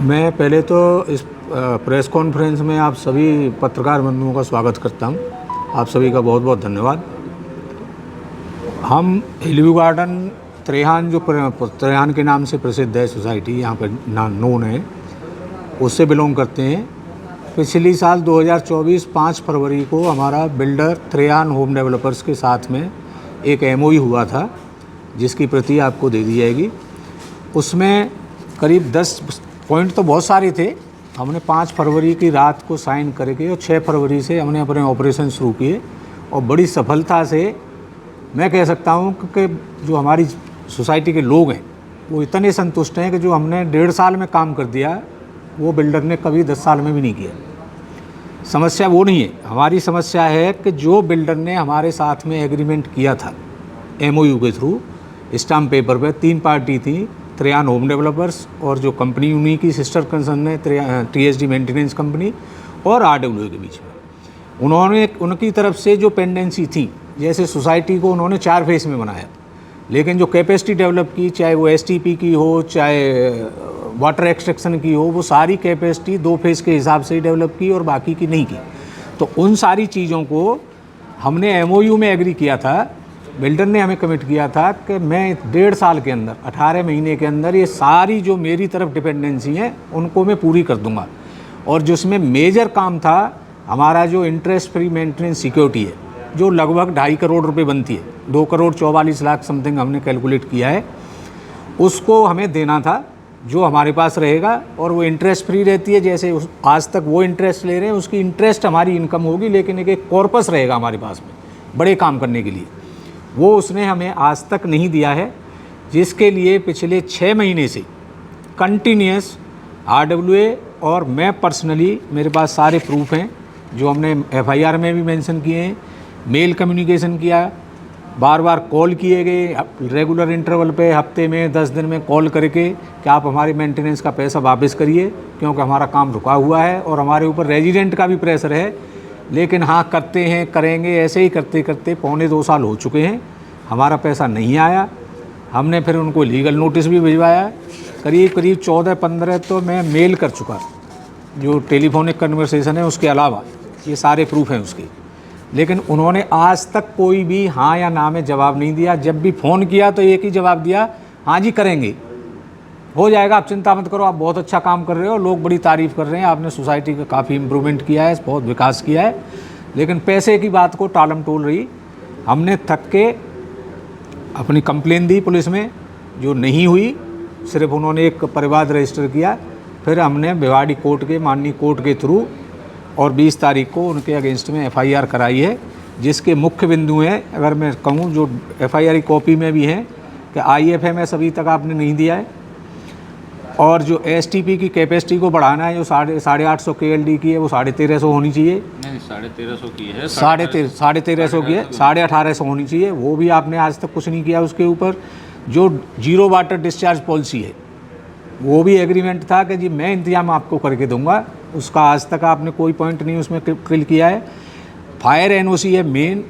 मैं पहले तो इस प्रेस कॉन्फ्रेंस में आप सभी पत्रकार बंधुओं का स्वागत करता हूं। आप सभी का बहुत बहुत धन्यवाद। हम हिलव्यू गार्डन त्रेहान, जो त्रेहान के नाम से प्रसिद्ध है सोसाइटी, यहाँ पर नोन है, उससे बिलोंग करते हैं। पिछली साल 2024 5 फरवरी को हमारा बिल्डर त्रेहान होम डेवलपर्स के साथ में एक एमओयू हुआ था, जिसकी प्रति आपको दे दी जाएगी। उसमें करीब 10 पॉइंट तो बहुत सारे थे। हमने 5 फरवरी की रात को साइन करके और 6 फरवरी से हमने अपने ऑपरेशन शुरू किए और बड़ी सफलता से मैं कह सकता हूँ कि जो हमारी सोसाइटी के लोग हैं वो इतने संतुष्ट हैं कि जो हमने 1.5 साल में काम कर दिया वो बिल्डर ने कभी 10 साल में भी नहीं किया। समस्या वो नहीं है, हमारी समस्या है कि जो बिल्डर ने हमारे साथ में एग्रीमेंट किया था एमओयू के थ्रू, स्टाम्प पेपर पे 3 पार्टी थी, त्रेहान होम डेवलपर्स और जो कंपनी उन्हीं की सिस्टर कंसर्न है TSD मेंटेनेंस कंपनी और RWA के बीच में उन्होंने उनकी तरफ से जो पेंडेंसी थी, जैसे सोसाइटी को उन्होंने 4 फेज़ में बनाया, लेकिन जो कैपेसिटी डेवलप की, चाहे वो STP की हो चाहे वाटर एक्सट्रैक्शन की हो, वो सारी कैपेसिटी 2 फेज़ के हिसाब से ही डेवलप की और बाकी की नहीं की। तो उन सारी चीज़ों को हमने एमओयू में एग्री किया था। बिल्डर ने हमें कमिट किया था कि मैं 1.5 साल के अंदर, 18 महीने के अंदर ये सारी जो मेरी तरफ डिपेंडेंसी हैं उनको मैं पूरी कर दूंगा। और जिसमें मेजर काम था हमारा जो इंटरेस्ट फ्री मेंटेनेंस सिक्योरिटी है, जो लगभग 2.5 करोड़ रुपए बनती है, 2 करोड़ 44 लाख समथिंग हमने कैलकुलेट किया है, उसको हमें देना था, जो हमारे पास रहेगा। और वो इंटरेस्ट फ्री रहती है, जैसे आज तक वो इंटरेस्ट ले रहे हैं उसकी इंटरेस्ट हमारी इनकम होगी, लेकिन एक कॉर्पस रहेगा हमारे पास में बड़े काम करने के लिए। वो उसने हमें आज तक नहीं दिया है, जिसके लिए पिछले 6 महीने से कंटिन्यूस RWA और मैं पर्सनली, मेरे पास सारे प्रूफ हैं जो हमने FIR में भी मेंशन किए हैं, मेल कम्युनिकेशन किया, बार बार कॉल किए गए रेगुलर इंटरवल पे, हफ्ते में 10 दिन में कॉल करके कि आप हमारे मेंटेनेंस का पैसा वापस करिए क्योंकि हमारा काम रुका हुआ है और हमारे ऊपर रेजिडेंट का भी प्रेशर है। लेकिन हाँ, करते हैं, करेंगे, ऐसे ही करते करते 2.25 साल हो चुके हैं, हमारा पैसा नहीं आया। हमने फिर उनको लीगल नोटिस भी भिजवाया, करीब 14-15 तो मैं मेल कर चुका, जो टेलीफोनिक कन्वर्सेशन है उसके अलावा ये सारे प्रूफ हैं उसके। लेकिन उन्होंने आज तक कोई भी हाँ या ना में जवाब नहीं दिया। जब भी फ़ोन किया तो एक ही जवाब दिया, हाँ जी करेंगे, हो जाएगा, आप चिंता मत करो, आप बहुत अच्छा काम कर रहे हो, लोग बड़ी तारीफ़ कर रहे हैं, आपने सोसाइटी का काफ़ी इम्प्रूवमेंट किया है, बहुत विकास किया है। लेकिन पैसे की बात को टालम टोल रही। हमने थक के अपनी कंप्लेन दी पुलिस में, जो नहीं हुई, सिर्फ उन्होंने एक परिवाद रजिस्टर किया। फिर हमने भिवाड़ी कोर्ट के, माननीय कोर्ट के थ्रू और 20 तारीख को उनके अगेंस्ट में FIR कराई है, जिसके मुख्य बिंदु हैं, अगर मैं कहूँ जो FIR की कॉपी में भी हैं, कि IFMS अभी तक आपने नहीं दिया है, और जो STP की कैपेसिटी को बढ़ाना है, जो 850 KLD की है वो 1350 होनी चाहिए। नहीं, 1350 की है, 1350 की है, 1850 होनी चाहिए, वो भी आपने आज तक कुछ नहीं किया। उसके ऊपर जो जीरो वाटर डिस्चार्ज पॉलिसी है, वो भी एग्रीमेंट था कि जी मैं इंतजाम आपको करके दूंगा, उसका आज तक आपने कोई पॉइंट नहीं उसमें क्लियर किया है। फायर NOC है मेन।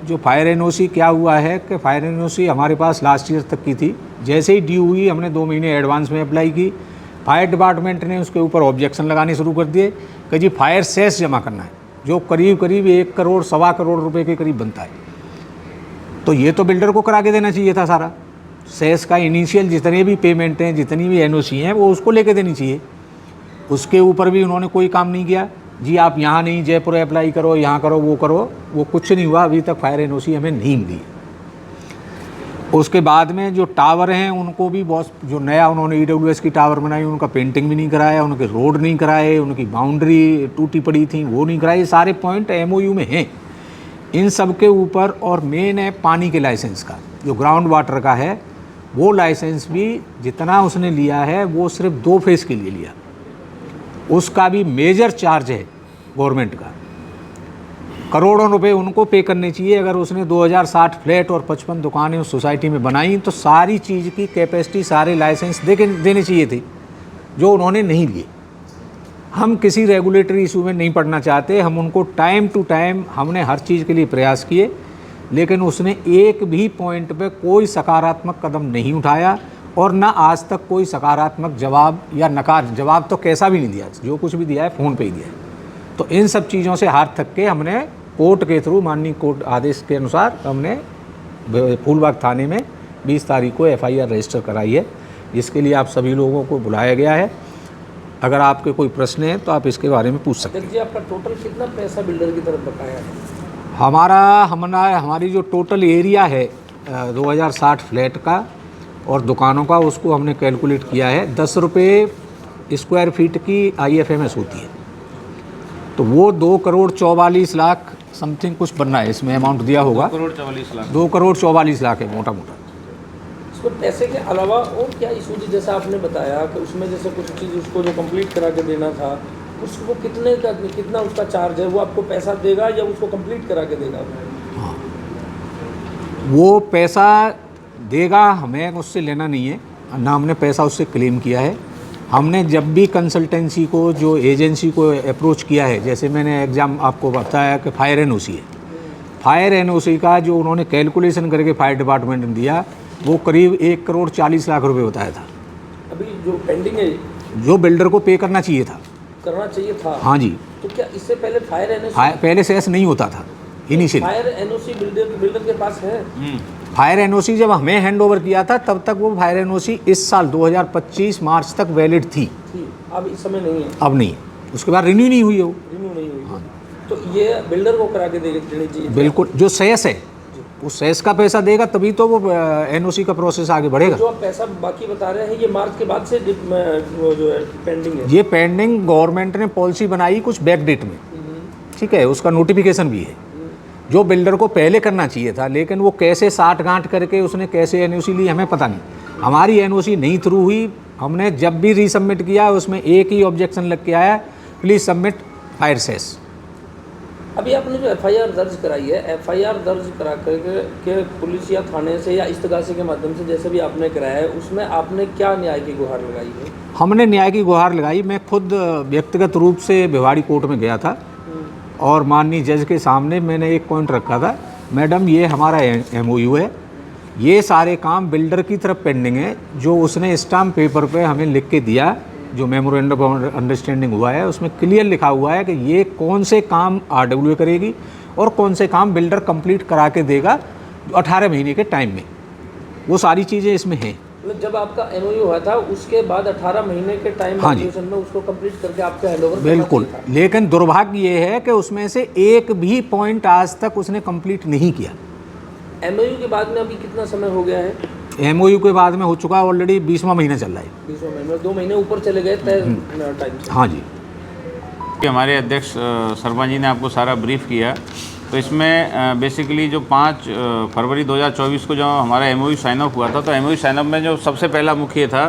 जो फायर NOC क्या हुआ है कि फायर NOC हमारे पास लास्ट ईयर तक की थी, जैसे ही ड्यू हुई हमने 2 महीने एडवांस में अप्लाई की। फायर डिपार्टमेंट ने उसके ऊपर ऑब्जेक्शन लगाने शुरू कर दिए कि जी फायर सेस जमा करना है, जो करीब 1 करोड़ 1.25 करोड़ रुपए के करीब बनता है। तो ये तो बिल्डर को करा के देना चाहिए था, सारा सेस का इनिशियल जितने भी पेमेंट हैं, जितनी भी NOC हैं, वो उसको लेके देनी चाहिए। उसके ऊपर भी उन्होंने कोई काम नहीं किया। जी आप यहाँ नहीं, जयपुर अप्लाई करो, यहाँ करो, वो कुछ नहीं हुआ। अभी तक फायर NOC हमें नहीं मिली। उसके बाद में जो टावर हैं उनको भी बहुत, जो नया उन्होंने EWS की टावर बनाई, उनका पेंटिंग भी नहीं कराया, उनके रोड नहीं कराए, उनकी बाउंड्री टूटी पड़ी थी वो नहीं कराई। सारे पॉइंट MOU में हैं इन सब के ऊपर। और मेन है पानी के लाइसेंस का, जो ग्राउंड वाटर का है, वो लाइसेंस भी जितना उसने लिया है वो सिर्फ 2 फेज़ के लिए लिया। उसका भी मेजर चार्ज है गवर्नमेंट का, करोड़ों रुपए उनको पे करने चाहिए। अगर उसने 2060 फ्लैट और 55 दुकानें उस सोसाइटी में बनाई तो सारी चीज़ की कैपेसिटी, सारे लाइसेंस देने चाहिए थे, जो उन्होंने नहीं लिए। हम किसी रेगुलेटरी इशू में नहीं पड़ना चाहते, हम उनको टाइम टू टाइम हमने हर चीज़ के लिए प्रयास किए, लेकिन उसने एक भी पॉइंट पे कोई सकारात्मक कदम नहीं उठाया। और ना आज तक कोई सकारात्मक जवाब या नकार जवाब तो कैसा भी नहीं दिया, जो कुछ भी दिया है फ़ोन पे ही दिया है। तो इन सब चीज़ों से हाथ थक के हमने कोर्ट के थ्रू, माननीय कोर्ट आदेश के अनुसार हमने फूलबाग थाने में 20 तारीख को FIR रजिस्टर कराई है, जिसके लिए आप सभी लोगों को बुलाया गया है। अगर आपके कोई प्रश्न है तो आप इसके बारे में पूछ सकते हैं। जी, आपका टोटल कितना पैसा बिल्डर की तरफ बकाया है? हमारी जो टोटल एरिया है 2060 फ्लैट का और दुकानों का, उसको हमने कैलकुलेट किया है। 10 रुपये स्क्वायर फीट की IFMS होती है, तो वो 2,44,00,000 समथिंग कुछ बनना है, इसमें अमाउंट दिया होगा 2,44,00,000। 2,44,00,000 है मोटा मोटा। इसको पैसे के अलावा और क्या इशू थी? जैसा आपने बताया कि उसमें जैसे कुछ चीज़ उसको जो कंप्लीट करा के देना था, उसको कितना उसका चार्ज है? वो आपको पैसा देगा या उसको कंप्लीट करा के देगा? वो पैसा देगा, हमें उससे लेना नहीं है, ना हमने पैसा उससे क्लेम किया है। हमने जब भी कंसल्टेंसी को, जो एजेंसी को अप्रोच किया है, जैसे मैंने एग्ज़ाम आपको बताया कि फायर NOC है, फायर NOC का जो उन्होंने कैलकुलेशन करके फायर डिपार्टमेंट ने दिया, वो करीब 1,40,00,000 रुपये बताया था। अभी जो पेंडिंग है, जो बिल्डर को पे करना चाहिए था। करना चाहिए था? हाँ जी। तो क्या इससे पहले फायर NOC पहले सेस नहीं होता था इनिशियली। फायर NOC बिल्डर के पास है? फायर NOC जब हमें हैंड ओवर किया था तब तक वो फायर NOC इस साल 2025 मार्च तक वैलिड थी। अब इस समय नहीं है? अब नहीं है, उसके बाद रिन्यू नहीं हुई है वो। रिन्यू नहीं हुई। हाँ। तो ये बिल्डर को करा के देनी चाहिए? बिल्कुल। जो सेस है वो सेस का पैसा देगा, तभी तो वो NOC का प्रोसेस आगे बढ़ेगा। जो आप पैसा बाकी बता रहे हैं, ये मार्च के बाद से वो जो है पेंडिंग है? ये पेंडिंग गवर्नमेंट ने पॉलिसी बनाई कुछ बैक डेट में, ठीक है, उसका नोटिफिकेशन भी है, जो बिल्डर को पहले करना चाहिए था, लेकिन वो कैसे साठ गांठ करके उसने कैसे NOC ली हमें पता नहीं। हमारी NOC नहीं थ्रू हुई। हमने जब भी रीसबमिट किया उसमें एक ही ऑब्जेक्शन लग के आया, प्लीज़ सबमिट फायर सेस। अभी आपने जो FIR दर्ज कराई है, FIR दर्ज करा करके पुलिस या थाने से या इस्तगासे के माध्यम से जैसे भी आपने कराया है, उसमें आपने क्या न्याय की गुहार लगाई है? हमने न्याय की गुहार लगाई, मैं खुद व्यक्तिगत रूप से भिवाड़ी कोर्ट में गया था और माननीय जज के सामने मैंने एक पॉइंट रखा था, मैडम ये हमारा MOU है, ये सारे काम बिल्डर की तरफ पेंडिंग है, जो उसने स्टाम्प पेपर पे हमें लिख के दिया, जो मेमोरेंडम ऑफ अंडरस्टैंडिंग हुआ है, उसमें क्लियर लिखा हुआ है कि ये कौन से काम RWA करेगी और कौन से काम बिल्डर कंप्लीट करा के देगा 18 महीने के टाइम में। वो सारी चीज़ें इसमें हैं। मतलब जब आपका MOU हुआ था उसके बाद 18 महीने के टाइम हाँ जी, में उसको कंप्लीट करके आपका हैंडओवर? बिल्कुल। लेकिन दुर्भाग्य ये है कि उसमें से एक भी पॉइंट आज तक उसने कंप्लीट नहीं किया। MOU के बाद में अभी कितना समय हो गया है? MOU के बाद में हो चुका है ऑलरेडी 20वां महीना चल रहा है। 20वां महीना, 2 महीने ऊपर चले गए तय टाइम से। हाँ जी। हमारे अध्यक्ष शर्मा जी ने आपको सारा ब्रीफ किया, तो इसमें बेसिकली जो 5 फरवरी 2024 को जो हमारा MOU साइन अप हुआ था, तो MOU साइन अप में जो सबसे पहला मुख्य था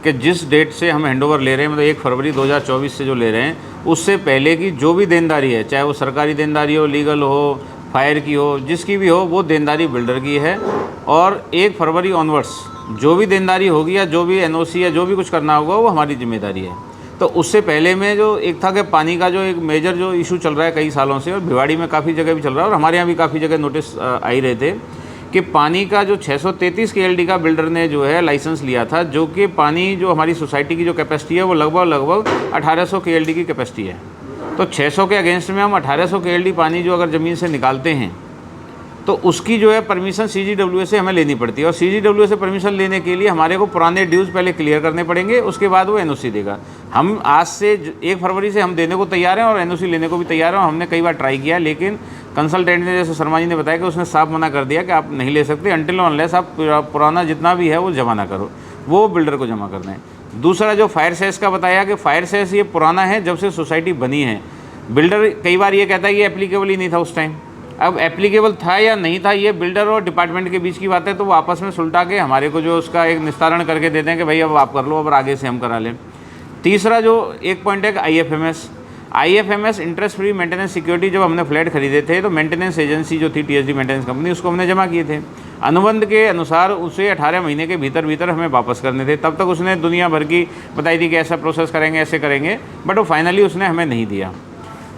कि जिस डेट से हम हैंडओवर ले रहे हैं, मतलब 1 फरवरी 2024 से जो ले रहे हैं, उससे पहले की जो भी देनदारी है, चाहे वो सरकारी देनदारी हो, लीगल हो, फायर की हो, जिसकी भी हो, वो देनदारी बिल्डर की है। और 1 फरवरी ऑनवर्ड्स जो भी देनदारी होगी या जो भी NOC या जो भी कुछ करना होगा वो हमारी जिम्मेदारी है। तो उससे पहले में जो एक था कि पानी का जो एक मेजर जो इशू चल रहा है कई सालों से, और भिवाड़ी में काफ़ी जगह भी चल रहा है और हमारे यहाँ भी काफ़ी जगह नोटिस आ ही रहे थे कि पानी का जो 633 KLD का बिल्डर ने जो है लाइसेंस लिया था, जो कि पानी जो हमारी सोसाइटी की जो कैपेसिटी है वो लगभग 1800 KLD की कैपेसिटी है। तो 600 के अगेंस्ट में हम 1800 KLD पानी जो अगर ज़मीन से निकालते हैं तो उसकी जो है परमिशन CGWA से हमें लेनी पड़ती है, और CGWA से परमिशन लेने के लिए हमारे को पुराने ड्यूज़ पहले क्लियर करने पड़ेंगे, उसके बाद वो NOC देगा। हम आज से 1 फरवरी से हम देने को तैयार हैं और NOC लेने को भी तैयार हैं, और हमने कई बार ट्राई किया, लेकिन कंसल्टेंट ने, जैसे शर्मा जी ने बताया, कि उसने साफ मना कर दिया कि आप नहीं ले सकते अनटिल अनलेस आप पुराना जितना भी है वो जमा ना करो, वो बिल्डर को जमा करना है। दूसरा जो फायर सेस का बताया कि फायर सेस ये पुराना है, जब से सोसाइटी बनी है। बिल्डर कई बार ये कहता है ये एप्लीकेबल ही नहीं था उस टाइम। अब एप्लीकेबल था या नहीं था, ये बिल्डर और डिपार्टमेंट के बीच की बात है, तो वो आपस में सुलटा के हमारे को जो उसका एक निस्तारण करके देते हैं कि भाई अब आप कर लो, अब आगे से हम करा लें। तीसरा जो एक पॉइंट है कि IFMS interest free maintenance security, जब हमने फ्लैट खरीदे थे तो मेंटेनेंस एजेंसी जो थी TSD मेंटेनेंस कंपनी, उसको हमने जमा किए थे। अनुबंध के अनुसार उसे 18 महीने के भीतर हमें वापस करने थे। तब तक उसने दुनिया भर की बताई थी कि ऐसा प्रोसेस करेंगे, ऐसे करेंगे, बट वो फाइनली उसने हमें नहीं दिया।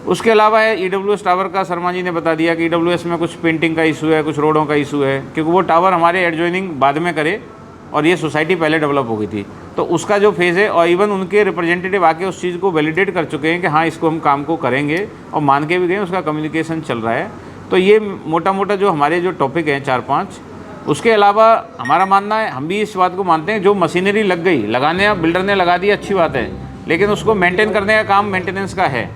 उसके अलावा है EWS टावर का, शर्मा जी ने बता दिया कि EWS में कुछ पेंटिंग का इशू है, कुछ रोडों का इशू है, क्योंकि वो टावर हमारे एडजॉइनिंग बाद में करे और ये सोसाइटी पहले डेवलप हो गई थी, तो उसका जो फेज़ है, और इवन उनके रिप्रेजेंटेटिव आके उस चीज़ को वैलिडेट कर चुके हैं कि हाँ इसको हम काम को करेंगे, और मान के भी गए, उसका कम्युनिकेशन चल रहा है। तो ये मोटा मोटा जो हमारे जो टॉपिक हैं 4-5, उसके अलावा हमारा मानना है, हम भी इस बात को मानते हैं, जो मशीनरी लग गई, लगाने अब बिल्डर ने लगा दी, अच्छी बात है, लेकिन उसको मेंटेन करने का काम मेंटेनेंस का है,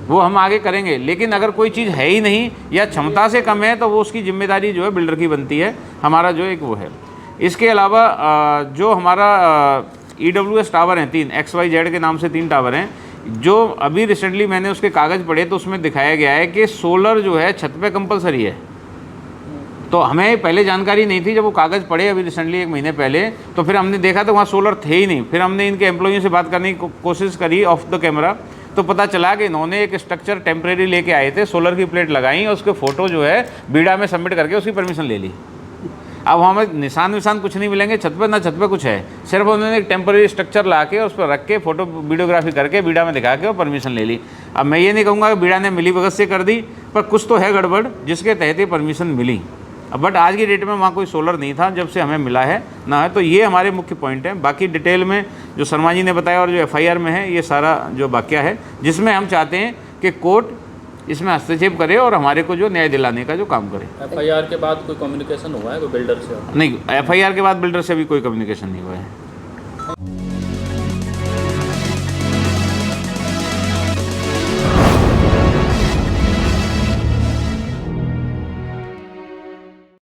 वो हम आगे करेंगे। लेकिन अगर कोई चीज़ है ही नहीं या क्षमता से कम है तो वो उसकी जिम्मेदारी जो है बिल्डर की बनती है, हमारा जो एक वो है। इसके अलावा जो हमारा EWS टावर हैं 3 XYZ के नाम से 3 टावर हैं, जो अभी रिसेंटली मैंने उसके कागज़ पढ़े तो उसमें दिखाया गया है कि सोलर जो है छत पे कंपलसरी है। तो हमें पहले जानकारी नहीं थी, जब वो कागज़ पढ़े अभी रिसेंटली 1 महीने पहले, तो फिर हमने देखा तो वहाँ सोलर थे ही नहीं। फिर हमने इनके एम्प्लॉइयों से बात करने की कोशिश करी ऑफ द कैमरा, तो पता चला कि इन्होंने एक स्ट्रक्चर टेम्परेरी लेके आए थे, सोलर की प्लेट लगाई और उसके फ़ोटो जो है बीडा में सबमिट करके उसकी परमिशन ले ली। अब हमें निशान विशान कुछ नहीं मिलेंगे छत पे, ना छत पे कुछ है, सिर्फ उन्होंने एक टेम्परेरी स्ट्रक्चर ला के उस पर रख के फ़ोटो वीडियोग्राफी करके बीडा में दिखा के और परमिशन ले ली। अब मैं ये नहीं कहूँगा कि बीडा ने मिलीभगत से कर दी, पर कुछ तो है गड़बड़ जिसके तहत ये परमिशन मिली। अब बट आज की डेट में वहाँ कोई सोलर नहीं था जब से हमें मिला है ना है। तो ये हमारे मुख्य पॉइंट हैं। बाकी डिटेल में जो शर्मा जी ने बताया और जो FIR में है, ये सारा जो वाक्य है, जिसमें हम चाहते हैं कि कोर्ट इसमें हस्तक्षेप करे और हमारे को जो न्याय दिलाने का जो काम करे। FIR के बाद कोई कम्युनिकेशन हुआ है कोई बिल्डर से? नहीं, FIR के बाद बिल्डर से भी कोई कम्युनिकेशन नहीं हुआ है।